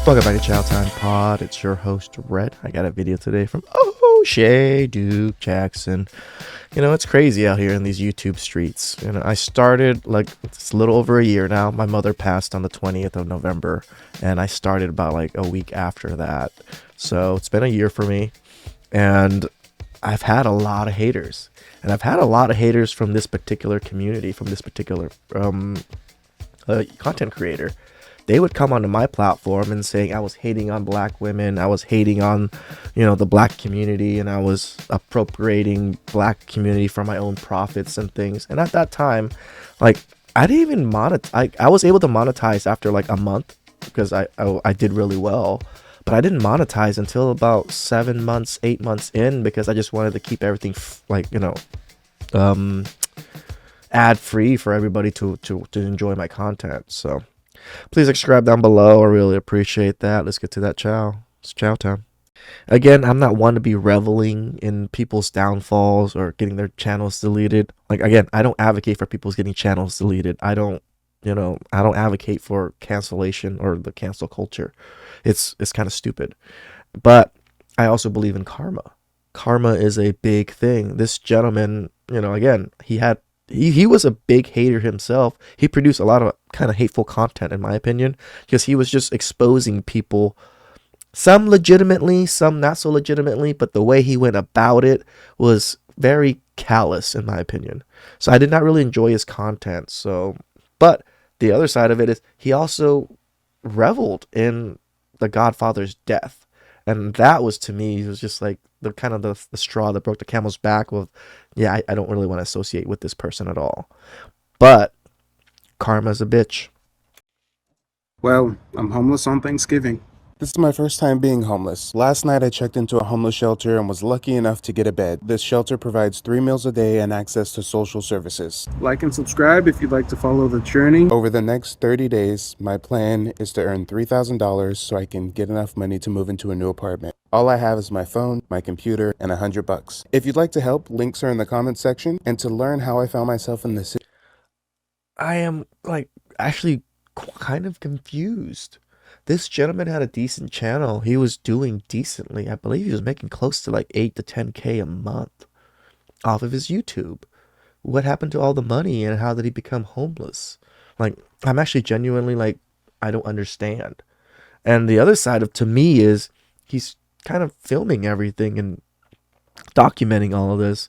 Welcome back to TheChowTimePod. It's your host, Red. I got a video today from OshayDukeJackson. You know, it's crazy out here in these YouTube streets. You know, I started like it's a little over a year now. My mother passed on the 20th of November, and I started about like a week after that. So it's been a year for me, and I've had a lot of haters. And I've had a lot of haters from this particular community, from this particular content creator. They would come onto my platform and saying I was hating on black women, I was hating on, you know, the black community, and I was appropriating black community for my own profits and things. And at that time, like, I didn't even monetize. I was able to monetize after like a month because I did really well, but I didn't monetize until about 7 months, 8 months in, because I just wanted to keep everything ad free for everybody to enjoy my content. So please subscribe down below. I really appreciate that. Let's get to that chow. It's chow time. Again, I'm not one to be reveling in people's downfalls or getting their channels deleted. Like, again, I don't advocate for people's getting channels deleted. I don't advocate for cancellation or the cancel culture. It's kind of stupid. But I also believe in karma. Karma is a big thing. This gentleman, you know, again, he was a big hater himself. He produced a lot of kind of hateful content, in my opinion, because he was just exposing people, some legitimately, some not so legitimately, but the way he went about it was very callous, in my opinion. So I did not really enjoy his content. So, but the other side of it is he also reveled in the Godfather's death. And that was, to me, it was just like the kind of the straw that broke the camel's back of, yeah, I don't really want to associate with this person at all. But karma's a bitch. Well, I'm homeless on Thanksgiving. This is my first time being homeless. Last night I checked into a homeless shelter and was lucky enough to get a bed. This shelter provides 3 meals a day and access to social services. Like and subscribe if you'd like to follow the journey. Over the next 30 days, my plan is to earn $3,000 so I can get enough money to move into a new apartment. All I have is my phone, my computer, and $100. If you'd like to help, links are in the comments section. And to learn how I found myself in this, I am like actually kind of confused. This gentleman had a decent channel. He was doing decently. I believe he was making close to like 8 to 10K a month off of his YouTube. What happened to all the money, and how did he become homeless? Like, I'm actually genuinely like, I don't understand. And the other side of, to me, is he's kind of filming everything and documenting all of this.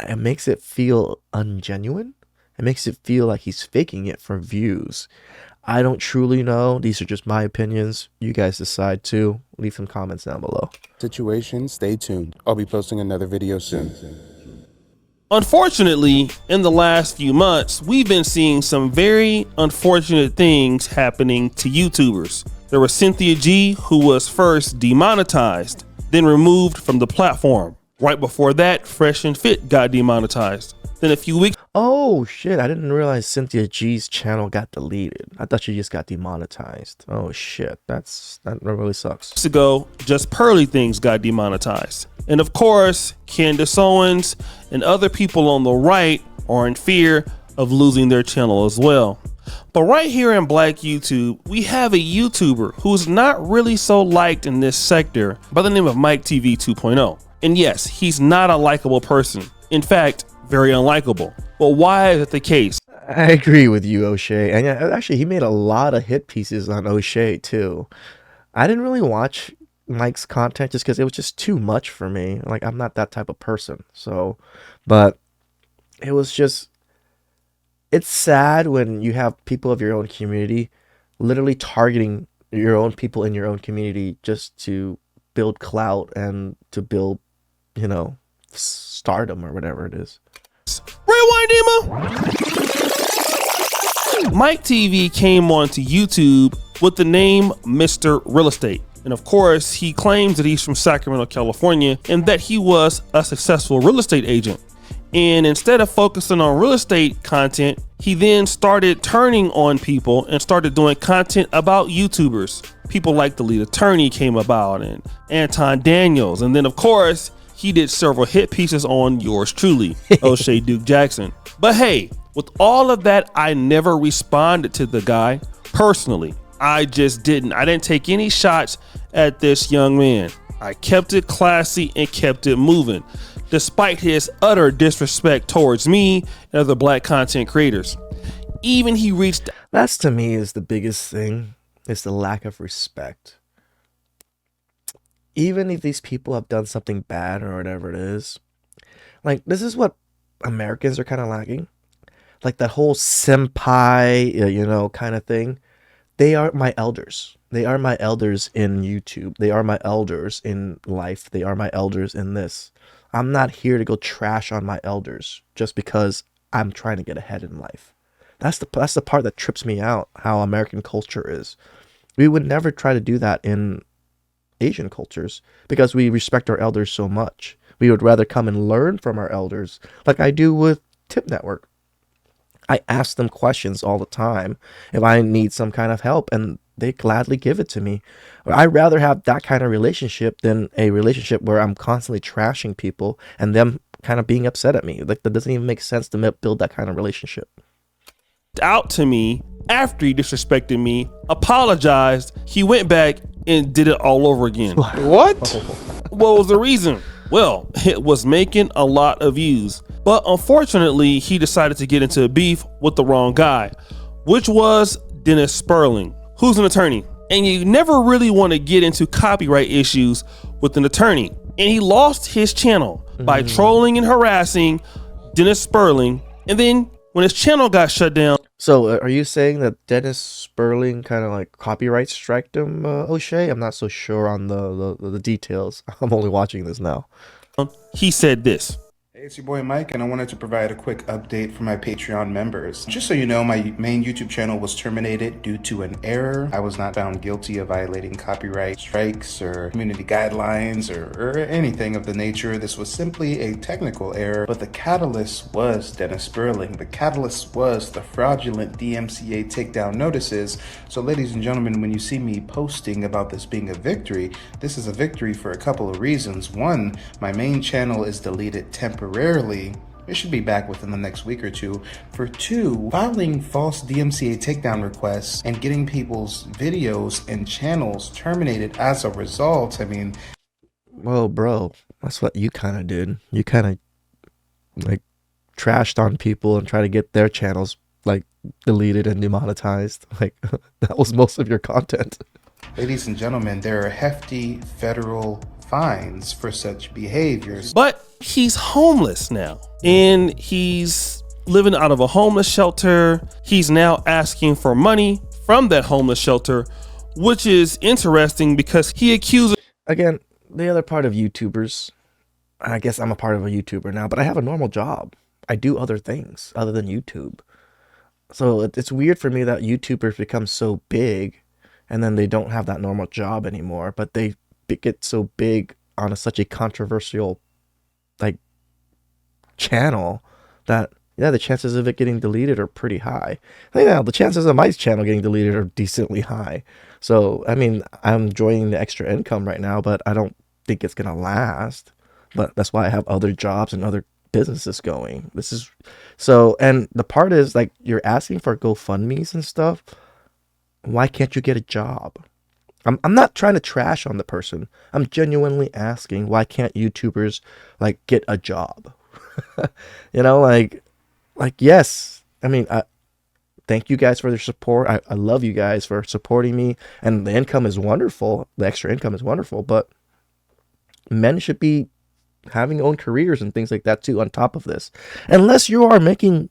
It makes it feel ungenuine. It makes it feel like he's faking it for views. I don't truly know. These are just my opinions. You guys decide too. Leave some comments down below. situation, stay tuned. I'll be posting another video soon. Unfortunately, in the last few months, we've been seeing some very unfortunate things happening to YouTubers. There was Cynthia G, who was first demonetized, then removed from the platform. Right before that, Fresh and Fit got demonetized. Then a few weeks Oh shit, I didn't realize Cynthia G's channel got deleted. I thought she just got demonetized. Oh shit, that really sucks. ago, Just Pearly Things got demonetized. And of course, Candace Owens and other people on the right are in fear of losing their channel as well. But right here in Black YouTube, we have a YouTuber who's not really so liked in this sector by the name of MikeTV 2.0. And yes, he's not a likable person. In fact, very unlikable. But why is it the case? I agree with you, Oshay. And yeah, actually, he made a lot of hit pieces on Oshay too. I didn't really watch Mike's content just because it was just too much for me. Like, I'm not that type of person. So, but it was just, it's sad when you have people of your own community literally targeting your own people in your own community just to build clout and to build, you know, stardom or whatever it is. Rewind, Demo. MikeTV came onto YouTube with the name Mr. Real Estate. And of course, he claims that he's from Sacramento, California, and that he was a successful real estate agent. And instead of focusing on real estate content, he then started turning on people and started doing content about YouTubers. People like The Lead Attorney came about, and Anton Daniels. And then of course, he did several hit pieces on yours truly, OshayDukeJackson. But hey, with all of that, I never responded to the guy personally. I just didn't. I didn't take any shots at this young man. I kept it classy and kept it moving, despite his utter disrespect towards me and other black content creators. Even he reached. That's, to me, is the biggest thing, is the lack of respect. Even if these people have done something bad or whatever it is, like, this is what Americans are kind of lacking. Like that whole senpai, kind of thing. They are my elders. They are my elders in YouTube. They are my elders in life. They are my elders in this. I'm not here to go trash on my elders just because I'm trying to get ahead in life. That's the part that trips me out, how American culture is. We would never try to do that in Asian cultures because we respect our elders so much. We would rather come and learn from our elders, like I do with Tip Network. I ask them questions all the time if I need some kind of help, and they gladly give it to me. I'd rather have that kind of relationship than a relationship where I'm constantly trashing people and them kind of being upset at me. Like, that doesn't even make sense to build that kind of relationship. Out to me after he disrespected me, apologized. He went back and did it all over again. What? What was the reason? Well, it was making a lot of views, but unfortunately he decided to get into a beef with the wrong guy, which was Dennis Sperling, who's an attorney. And you never really want to get into copyright issues with an attorney. And he lost his channel by trolling and harassing Dennis Sperling. And then when his channel got shut down. So are you saying that Dennis Sperling kind of like copyright striked him, O'Shay? I'm not so sure on the details. I'm only watching this now. He said this. Hey, it's your boy Mike, and I wanted to provide a quick update for my Patreon members. Just so you know, my main YouTube channel was terminated due to an error. I was not found guilty of violating copyright strikes or community guidelines or anything of the nature. This was simply a technical error, but the catalyst was Dennis Sperling. The catalyst was the fraudulent DMCA takedown notices. So ladies and gentlemen, when you see me posting about this being a victory, this is a victory for a couple of reasons. One, my main channel is deleted temporarily. It should be back within the next week or two. For two, filing false DMCA takedown requests and getting people's videos and channels terminated as a result. I mean, Well, bro, that's what you kind of did. You kind of like trashed on people and try to get their channels like deleted and demonetized. Like, that was most of your content. ladies and gentlemen, there are hefty federal fines for such behaviors. But he's homeless now, and he's living out of a homeless shelter. He's now asking for money from that homeless shelter, which is interesting because he accuses. Again, the other part of YouTubers, I guess I'm a part of a YouTuber now, but I have a normal job. I do other things other than YouTube. So it's weird for me that YouTubers become so big and then they don't have that normal job anymore, but they get so big on such a controversial like channel that the chances of it getting deleted are pretty high. I think the chances of my channel getting deleted are decently high. So I mean, I'm enjoying the extra income right now, but I don't think it's gonna last. But that's why I have other jobs and other businesses going. This is so, and the part is like, you're asking for GoFundMe's and stuff. Why can't you get a job? I'm not trying to trash on the person. I'm genuinely asking, why can't YouTubers like get a job? Yes. I mean, thank you guys for their support. I love you guys for supporting me, and the income is wonderful. The extra income is wonderful, but men should be having own careers and things like that too on top of this. Unless you are making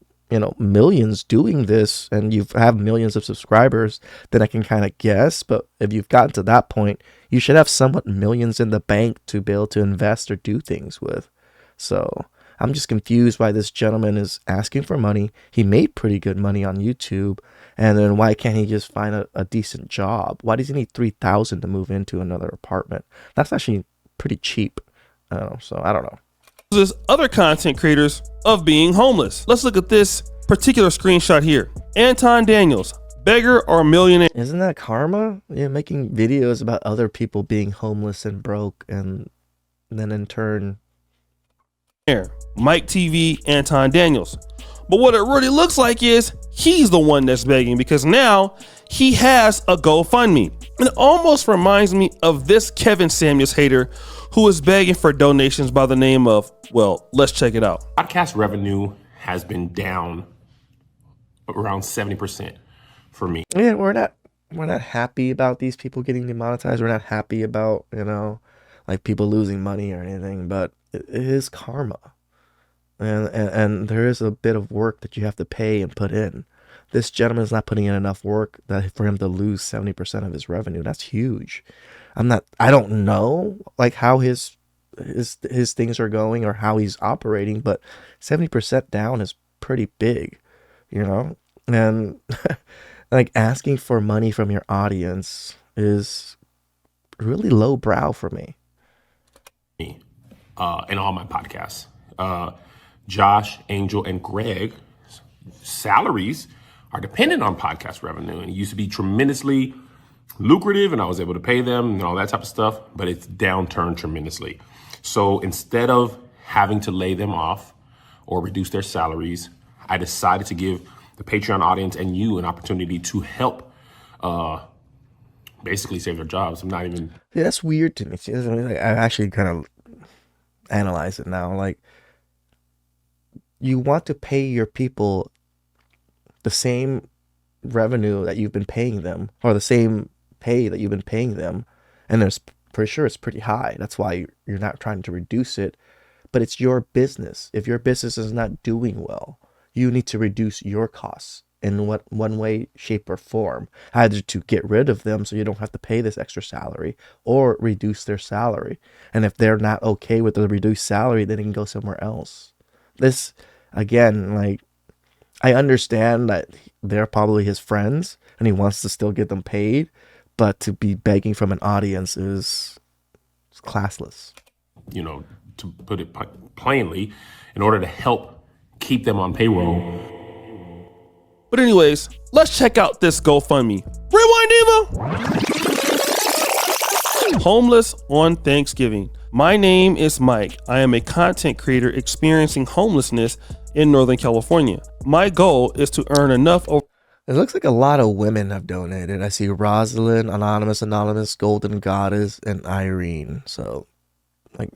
millions doing this and you have millions of subscribers, then I can kind of guess. But if you've gotten to that point, you should have somewhat millions in the bank to be able to invest or do things with. So I'm just confused why this gentleman is asking for money. He made pretty good money on YouTube, and then why can't he just find a decent job? Why does he need $3,000 to move into another apartment? That's actually pretty cheap. So I don't know. There's other content creators of being homeless. Let's look at this particular screenshot here. Anton Daniels, beggar or millionaire? Isn't that karma? Yeah, making videos about other people being homeless and broke, and then in turn, MikeTV, Anton Daniels. But what it really looks like is he's the one that's begging because now he has a GoFundMe. And it almost reminds me of this Kevin Samuels hater who is begging for donations by the name of, well, let's check it out. Podcast revenue has been down around 70% for me. Yeah, we're not happy about these people getting demonetized. We're not happy about, like people losing money or anything, but it is karma. And there is a bit of work that you have to pay and put in. This gentleman is not putting in enough work for him to lose 70% of his revenue. That's huge. I don't know like how his things are going or how he's operating, but 70% down is pretty big, and like asking for money from your audience is really low brow for me. In all my podcasts, Josh, Angel, and Greg salaries are dependent on podcast revenue, and it used to be tremendously lucrative and I was able to pay them and all that type of stuff, but it's downturned tremendously. So instead of having to lay them off or reduce their salaries, I decided to give the Patreon audience and you an opportunity to help basically save their jobs. I'm not even... Yeah, that's weird to me. I actually kind of analyze it now. Like, you want to pay your people the same revenue that you've been paying them, or the same pay that you've been paying them, and there's pretty sure it's pretty high. That's why you're not trying to reduce it, but it's your business. If your business is not doing well, you need to reduce your costs in one way, shape, or form, either to get rid of them so you don't have to pay this extra salary, or reduce their salary. And if they're not okay with the reduced salary, then they can go somewhere else. This, again, like, I understand that they're probably his friends and he wants to still get them paid, but to be begging from an audience is classless. To put it plainly, in order to help keep them on payroll. But anyways, let's check out this GoFundMe. Rewind Diva! Homeless on Thanksgiving. My name is Mike. I am a content creator experiencing homelessness in Northern California. My goal is to earn enough. It looks like a lot of women have donated. I see Rosalind, Anonymous, Golden Goddess, and Irene. So, like,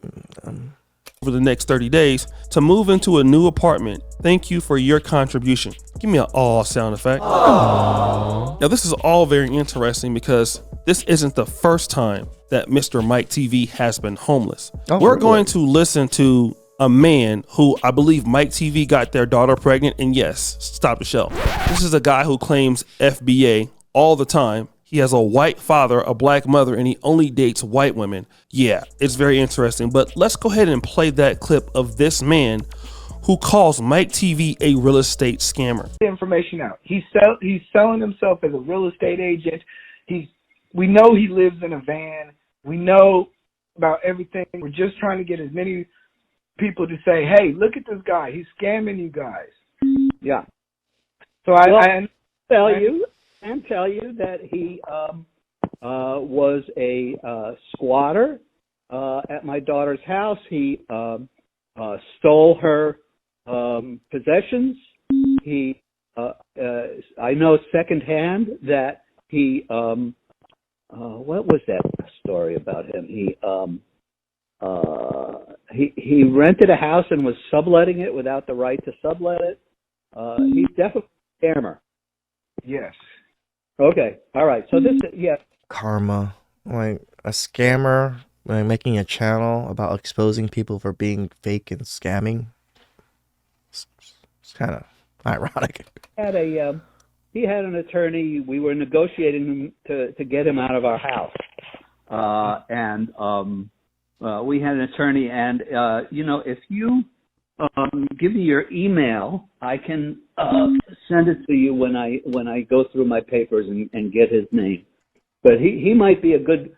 over the next 30 days to move into a new apartment. Thank you for your contribution. Give me an aw sound effect. Aww. Now, this is all very interesting because this isn't the first time that Mr. MikeTV has been homeless. We're going to listen to a man who I believe MikeTV got their daughter pregnant, and yes, stop the show. This is a guy who claims FBA all the time. He has a white father, a black mother, and he only dates white women. Yeah, it's very interesting, but let's go ahead and play that clip of this man who calls MikeTV a real estate scammer. Information out. He's selling himself as a real estate agent. We know he lives in a van. We know about everything. We're just trying to get as many people to say, hey, look at this guy. He's scamming you guys. Yeah. So I tell you that he was a squatter at my daughter's house. He stole her possessions. I know secondhand that he what was that story about him? He rented a house and was subletting it without the right to sublet it. He's definitely a scammer. Yes. Okay. All right. So this, yeah. Karma, like a scammer, like making a channel about exposing people for being fake and scamming. It's kind of ironic. He had an attorney. We were negotiating to get him out of our house, and we had an attorney. And if you give me your email, I can send it to you when I go through my papers and get his name. But he might be a good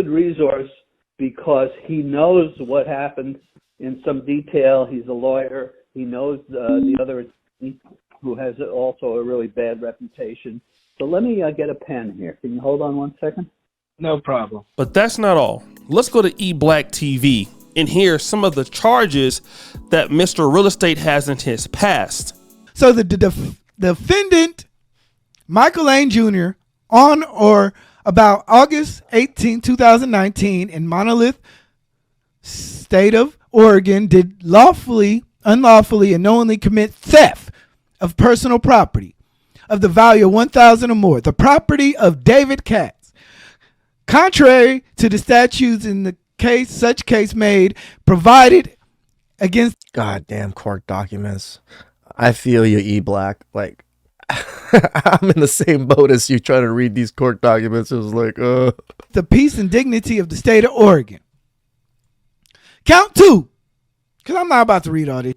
resource because he knows what happened in some detail. He's a lawyer. He knows the other attorney who has also a really bad reputation. So let me get a pen here. Can you hold on 1 second? No problem. But that's not all. Let's go to EBlackTV and hear some of the charges that Mr. Real Estate has in his past. So the defendant, Michael Lane Jr., on or about August 18, 2019, in Monolith, state of Oregon, did unlawfully, and knowingly commit theft of personal property of the value of $1,000 or more, the property of David Katz. Contrary to the statutes in the case, such case made, provided against. Goddamn court documents. I feel you, E-Black. Like, I'm in the same boat as you trying to read these court documents. It was like, the peace and dignity of the state of Oregon. Count 2, because I'm not about to read all this.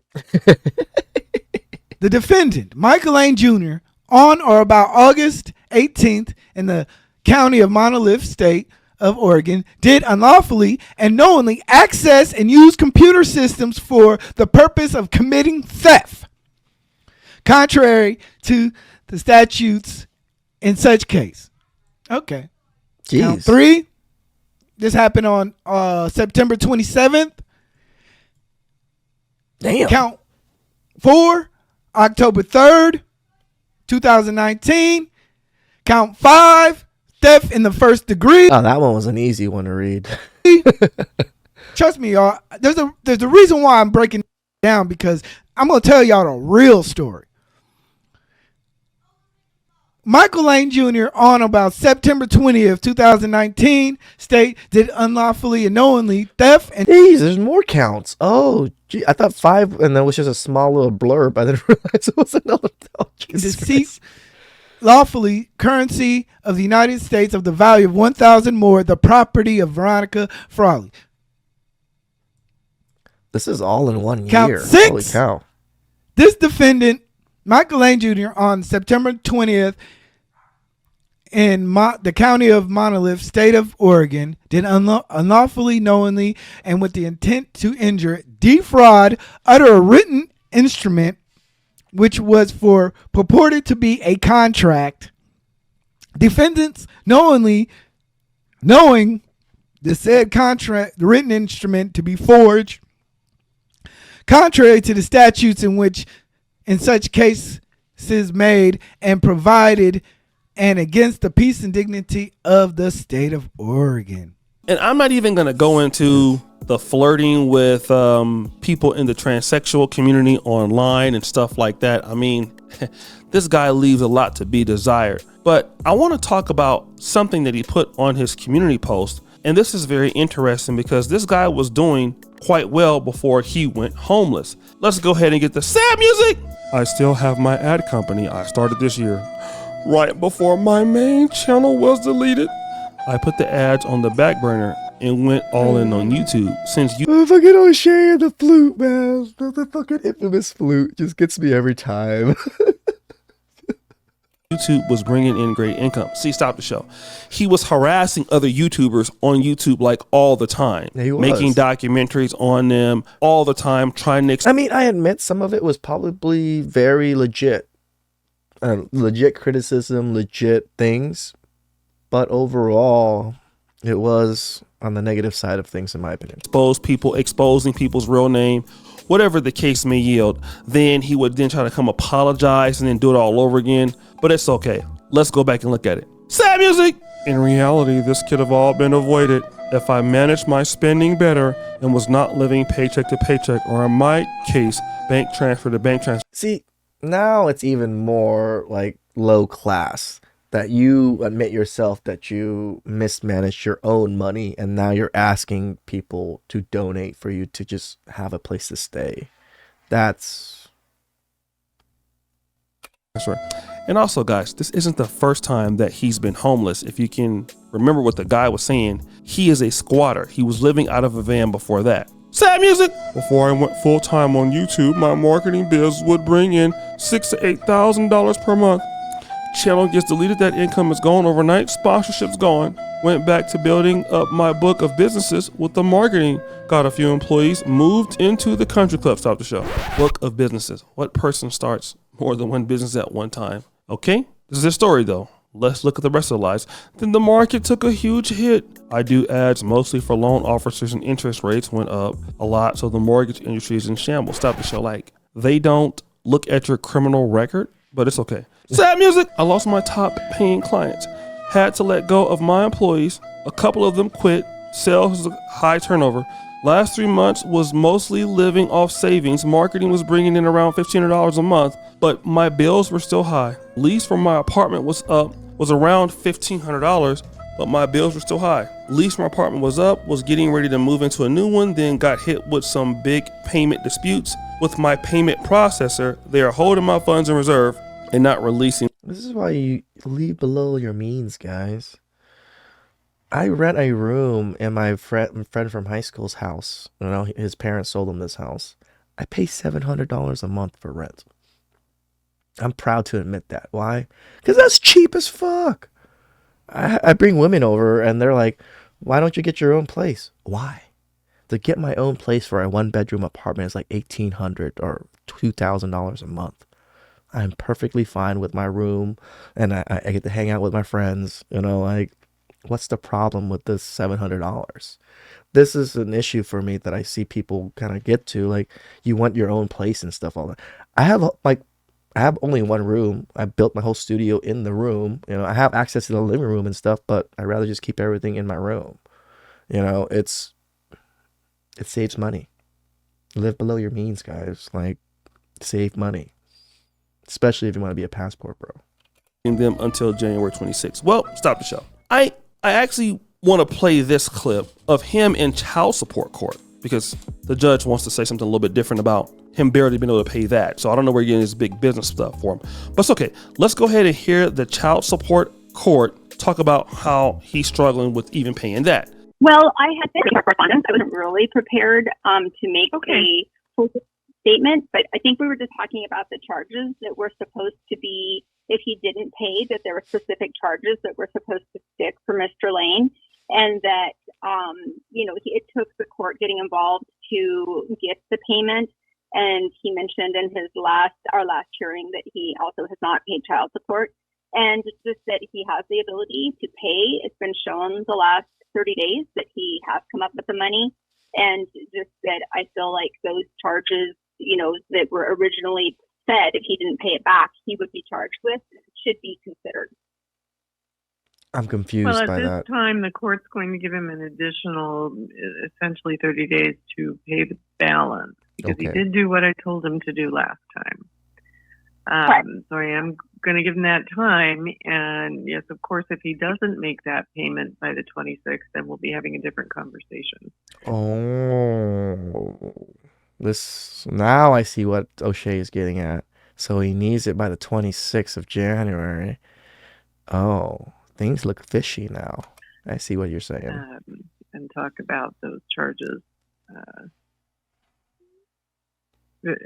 The defendant, Michael Lane Jr., on or about August 18th in the county of Monolith, state of Oregon, did unlawfully and knowingly access and use computer systems for the purpose of committing theft, contrary to the statutes in such case. Okay. jeez. Count 3. This happened on September 27th. Damn. Count 4, October 3rd, 2019. Count 5, theft in the first degree. Oh, that one was an easy one to read. Trust me, y'all. There's a reason why I'm breaking it down, because I'm gonna tell y'all the real story. Michael Lane Jr. on about September 20th, 2019, state did unlawfully and knowingly theft and. Jeez, there's more counts. Oh, gee, I thought 5, and that was just a small little blurb. I didn't realize it was another. Oh, Jesus deceit Christ. lawfully currency of the United States of the value of $1,000 more, the property of Veronica Frawley. This is all in one Count year. 6. Holy cow. This defendant, Michael Lane Jr., on September 20th in the county of Monolith, state of Oregon, did unlawfully, knowingly, and with the intent to injure, defraud, utter a written instrument which was purported to be a contract. Defendants knowing the said contract, the written instrument, to be forged, contrary to the statutes in such cases made and provided, and against the peace and dignity of the state of Oregon. And I'm not even going to go into the flirting with people in the transsexual community online and stuff like that. I mean, this guy leaves a lot to be desired. But I want to talk about something that he put on his community post. And this is very interesting because this guy was doing quite well before he went homeless. Let's go ahead and get the sad music. I still have my ad company I started this year, right before my main channel was deleted. I put the ads on the back burner and went all in on YouTube. Since you Fucking O'Shay and the flute, man. The fucking infamous flute just gets me every time. YouTube was bringing in great income. See, stop the show. He was harassing other YouTubers on YouTube like all the time, Yeah, he was. making documentaries on them all the time, trying to. I mean, I admit some of it was probably very legit. Legit criticism, legit things. But overall, it was on the negative side of things, in my opinion. Exposing people's real name, whatever the case may yield. Then he would then try to come apologize and then do it all over again. But it's okay. Let's go back and look at it. Sad music. In reality, this could have all been avoided if I managed my spending better and was not living paycheck to paycheck, or in my case, bank transfer to bank transfer. See, now it's even more like low class that you admit yourself that you mismanaged your own money, and now you're asking people to donate for you to just have a place to stay. That's right. And also, guys, this isn't the first time that he's been homeless. If you can remember what the guy was saying, he is a squatter. He was living out of a van before that. Sad music. Before I went full time on YouTube, my marketing biz would bring in $6,000 to $8,000 per month. Channel gets deleted, that income is gone overnight, sponsorship's gone. Went back to building up my book of businesses with the marketing. Got a few employees, moved into the country club. Stop the show. Book of businesses. What person starts more than one business at one time? Okay, this is his story though. Let's look at the rest of the lives. Then the market took a huge hit. I do ads mostly for loan officers and interest rates went up a lot, so the mortgage industry is in shambles. Stop the show. Like, they don't look at your criminal record, but it's okay. Sad music. I lost my top paying clients. Had to let go of my employees. A couple of them quit. Sales was high turnover. Last 3 months was mostly living off savings. Marketing was bringing in around $1,500 a month, but my bills were still high. Lease for my apartment was around $1,500, but my bills were still high. Lease for my apartment was up, was getting ready to move into a new one, then got hit with some big payment disputes with my payment processor. They are holding my funds in reserve and not releasing. This is why you leave below your means, guys. I rent a room in my friend from high school's house. You know, his parents sold him this house. I pay $700 a month for rent. I'm proud to admit that. Why? Because that's cheap as fuck. I bring women over and they're like, why don't you get your own place? Why? To get my own place for a 1-bedroom apartment is like $1,800 or $2,000 a month. I'm perfectly fine with my room and I get to hang out with my friends. You know, like, what's the problem with this $700? This is an issue for me that I see people kind of get to. Like, you want your own place and stuff, all that. I have only one room. I built my whole studio in the room. You know, I have access to the living room and stuff, but I'd rather just keep everything in my room. You know, it saves money. Live below your means, guys. Like, save money. Especially if you want to be a passport bro. Them until January 26th. Well, stop the show. I actually want to play this clip of him in child support court because the judge wants to say something a little bit different about him barely being able to pay that. So I don't know where you're getting this big business stuff for him. But it's okay. Let's go ahead and hear the child support court talk about how he's struggling with even paying that. Well, I had been in correspondence. I wasn't really prepared to make a full statement, but I think we were just talking about the charges that were supposed to be, if he didn't pay, that there were specific charges that were supposed to stick for Mr. Lane, and that, it took the court getting involved to get the payment. And he mentioned in our last hearing that he also has not paid child support, and just that he has the ability to pay. It's been shown the last 30 days that he has come up with the money, and just that I feel like those charges, that were originally said if he didn't pay it back, he would be charged with, should be considered. I'm confused well, by at this that. time, the court's going to give him an additional, essentially 30 days to pay the balance because he did do what I told him to do last time. So I am going to give him that time. And yes, of course, if he doesn't make that payment by the 26th, then we'll be having a different conversation. Oh, now I see what O'Shay is getting at. So he needs it by the 26th of January. Oh, things look fishy now. I see what you're saying. And talk about those charges.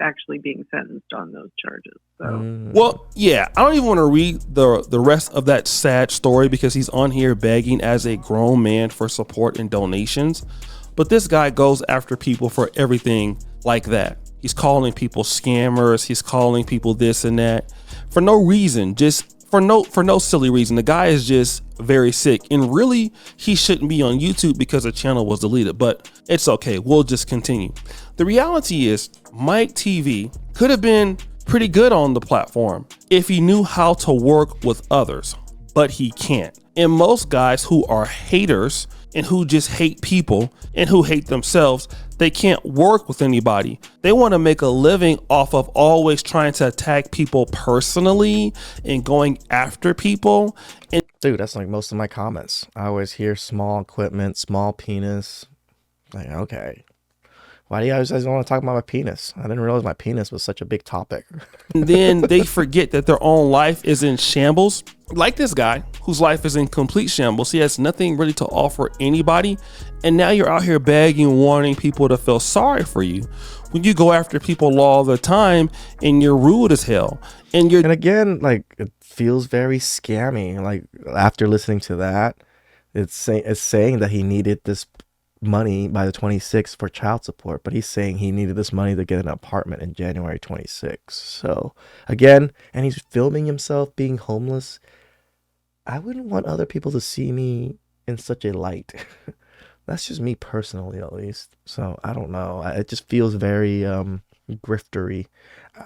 Actually being sentenced on those charges. So Well, yeah, I don't even want to read the rest of that sad story because he's on here begging as a grown man for support and donations. But this guy goes after people for everything like that. He's calling people scammers. He's calling people this and that for no reason, just for no silly reason. The guy is just very sick, and really he shouldn't be on YouTube because the channel was deleted, but it's okay. We'll just continue. The reality is MikeTV could have been pretty good on the platform if he knew how to work with others, but he can't. And most guys who are haters and who just hate people and who hate themselves, they can't work with anybody. They want to make a living off of always trying to attack people personally and going after people. And dude, that's like most of my comments. I always hear small equipment, small penis. Like, okay. Why do you guys want to talk about my penis? I didn't realize my penis was such a big topic. then they forget that their own life is in shambles. Like this guy whose life is in complete shambles. He has nothing really to offer anybody. And now you're out here begging, wanting people to feel sorry for you when you go after people all the time and you're rude as hell. And again, like, it feels very scammy. Like, after listening to that, it's saying that he needed this money by the 26th for child support, but he's saying he needed this money to get an apartment in January 26th. So again, and he's filming himself being homeless. I wouldn't want other people to see me in such a light. That's just me personally, at least. So I don't know. It just feels very griftery.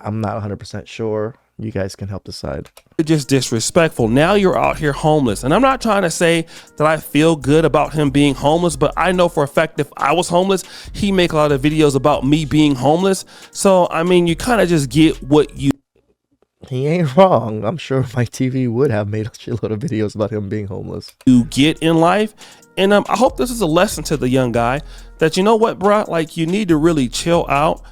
I'm not 100% sure. You guys can help decide. Just disrespectful. Now you're out here homeless. And I'm not trying to say that I feel good about him being homeless, but I know for a fact if I was homeless, he make a lot of videos about me being homeless. So, I mean, you kind of just get what you... He ain't wrong. I'm sure MikeTV would have made a shitload of videos about him being homeless. You get in life. And I hope this is a lesson to the young guy that, you know what, bro, like you need to really chill out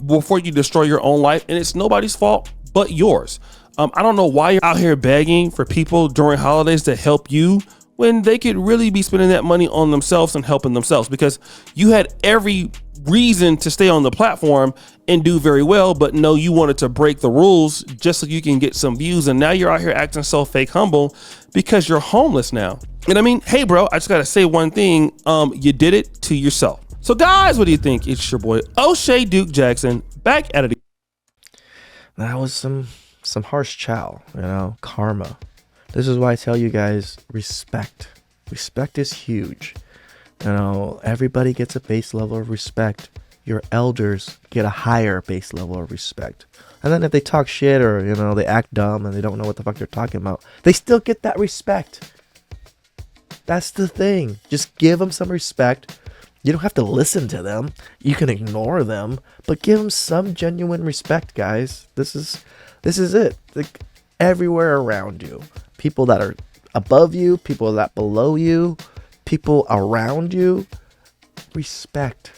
before you destroy your own life. And it's nobody's fault but yours. I don't know why you're out here begging for people during holidays to help you when they could really be spending that money on themselves and helping themselves, because you had every reason to stay on the platform and do very well, but no, you wanted to break the rules just so you can get some views. And now you're out here acting so fake humble because you're homeless now. And I mean, hey bro, I just gotta say one thing. You did it to yourself. So guys, what do you think? It's your boy OshayDukeJackson back at it. That was some harsh chow, you know, karma. This is why I tell you guys, respect. Respect is huge. You know, everybody gets a base level of respect. Your elders get a higher base level of respect. And then if they talk shit or, you know, they act dumb and they don't know what the fuck they're talking about, they still get that respect. That's the thing. Just give them some respect. You don't have to listen to them. You can ignore them, but give them some genuine respect, guys. This is it. Like, everywhere around you, people that are above you, people that below you, people around you, respect.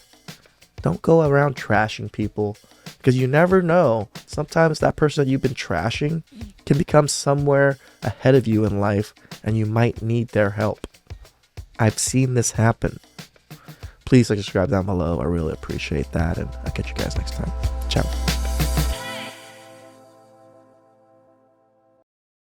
Don't go around trashing people, because you never know. Sometimes that person that you've been trashing can become somewhere ahead of you in life, and you might need their help. I've seen this happen. Please subscribe down below. I really appreciate that, and I'll catch you guys next time. Ciao.